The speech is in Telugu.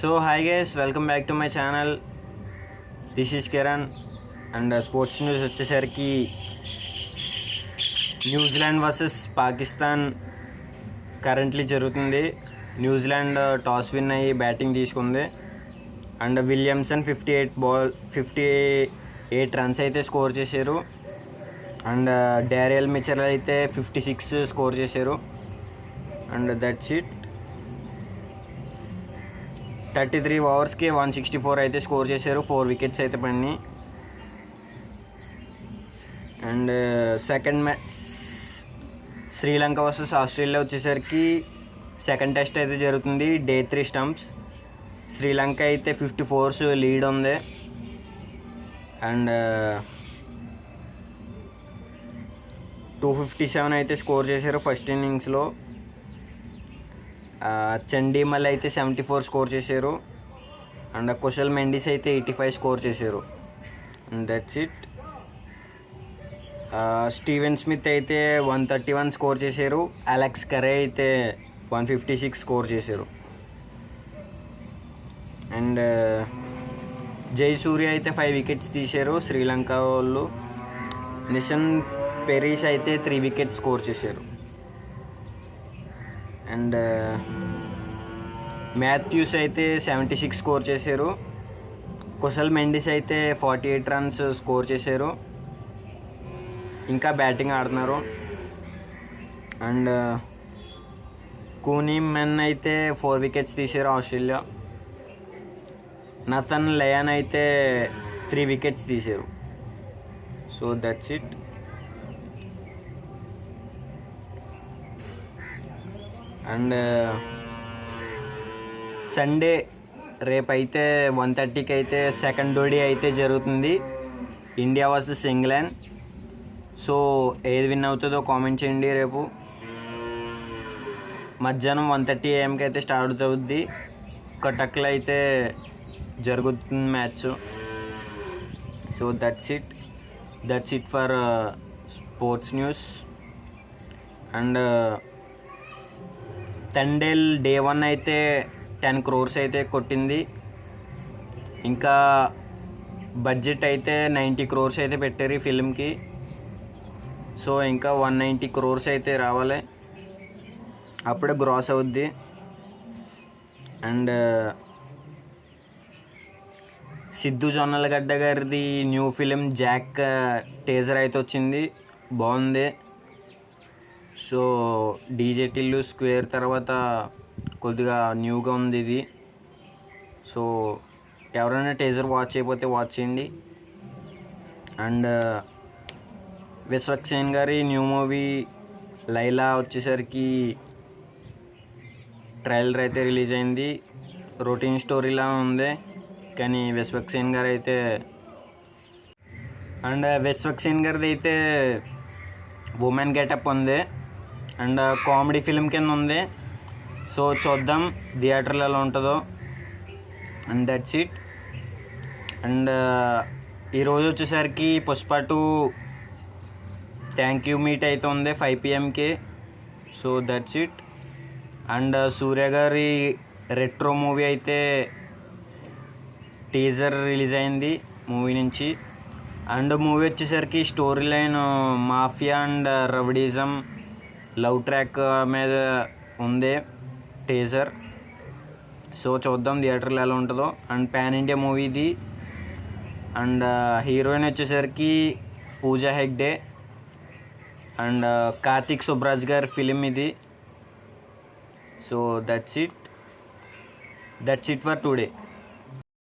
So hi guys, welcome back to my channel. This is Kiran and sports news వచ్చేసరికి న్యూజిలాండ్ వర్సెస్ పాకిస్తాన్ కరెంట్లీ జరుగుతుంది. న్యూజిలాండ్ టాస్ విన్ అయ్యి బ్యాటింగ్ తీసుకుంది అండ్ విలియమ్సన్ 58 రన్స్ అయితే స్కోర్ చేశారు అండ్ డారియల్ మిచెల్ అయితే 56 స్కోర్ చేశారు అండ్ దట్స్ ఇట్. 33 ఓవర్స్కి 164 అయితే స్కోర్ చేశారు. 4 వికెట్స్ అయితే పడినాయి. And second match Sri Lanka versus Australia వచ్చేసరికి సెకండ్ టెస్ట్ అయితే జరుగుతుంది. Day 3 stumps. శ్రీలంక అయితే 54 లీడ్ ఉంది అండ్ 257 అయితే స్కోర్ చేశారు ఫస్ట్ ఇన్నింగ్స్లో. చండీమల్ అయితే 74 స్కోర్ చేశారు అండ్ కుశల్ మెండిస్ అయితే 85 స్కోర్ చేశారు and that's it. Steven Smith అయితే 131 స్కోర్ చేశారు. అలెక్స్ కరే అయితే 156 స్కోర్ చేశారు అండ్ జయసూర్య అయితే 5 వికెట్స్ తీశారు శ్రీలంక వాళ్ళు. నిషన్ పెరీస్ అయితే 3 వికెట్స్ స్కోర్ చేశారు అండ్ మాథ్యూస్ అయితే 76 స్కోర్ చేశారు. కుశల్ మెండిస్ అయితే 48 రన్స్ స్కోర్ చేశారు. ఇంకా బ్యాటింగ్ ఆడుతున్నారు అండ్ కూనీ మెన్ అయితే 4 వికెట్స్ తీశారు ఆస్ట్రేలియా. నథన్ లయన్ అయితే 3 వికెట్స్ తీశారు. So that's it. And Sunday రేపైతే 1:30కి అయితే సెకండ్ ఓడి అయితే జరుగుతుంది, ఇండియా వర్సెస్ ఇంగ్లాండ్. సో ఏది విన్ అవుతుందో కామెంట్ చేయండి. రేపు మధ్యాహ్నం 1:30 AM అయితే స్టార్ట్ అవుద్ది. కటక్లో అయితే జరుగుతుంది match. So that's it for sports news. And Thandel day 1 అయితే 10 crores అయితే కొట్టింది. ఇంకా బడ్జెట్ అయితే 90 crores అయితే పెట్టారు ఈ ఫిల్మ్కి. సో ఇంకా 190 crores అయితే రావాలి, అప్పుడే గ్రాస్ అవుద్ది. అండ్ సిద్ధు జొన్నలగడ్డ గారిది న్యూ ఫిలిం జాక్ టీజర్ అయితే వచ్చింది, బాగుంది. సో డీజే టిల్లు స్క్వేర్ తర్వాత కొద్దిగా న్యూగా ఉంది ఇది. సో ఎవరైనా టీజర్ వాచ్ చేయకపోతే వాచ్ చేయండి. అండ్ విశ్వక్ సేన్ గారి న్యూ మూవీ లైలా వచ్చేసరికి ట్రైలర్ అయితే రిలీజ్ అయింది. రొటీన్ స్టోరీలా ఉంది కానీ విశ్వక్ సేన్ గారు అయితే అయితే ఉమెన్ గెటప్ ఉంది అండ్ కామెడీ ఫిల్మ్ కింద ఉంది. సో చూద్దాం థియేటర్లో ఎలా ఉంటుందో. And that's it. అండ్ ఈరోజు వచ్చేసరికి పుష్ప 2 థ్యాంక్ యూ మీట్ అయితే ఉంది 5 PMకి. So that's it. And Surya గారి రెట్రో మూవీ అయితే టీజర్ రిలీజ్ అయింది మూవీ నుంచి. అండ్ మూవీ వచ్చేసరికి story line mafia and rowdyism love track మీద ఉంది టీజర్. సో చూద్దాం థియేటర్లో ఎలా ఉంటుందో. అండ్ పాన్ ఇండియా మూవీ ఇది. అండ్ హీరోయిన్ వచ్చేసరికి పూజా హెగ్డే అండ్ కార్తిక్ సుబ్రాజ్ గారి ఫిలిం ఇది. So that's it for today.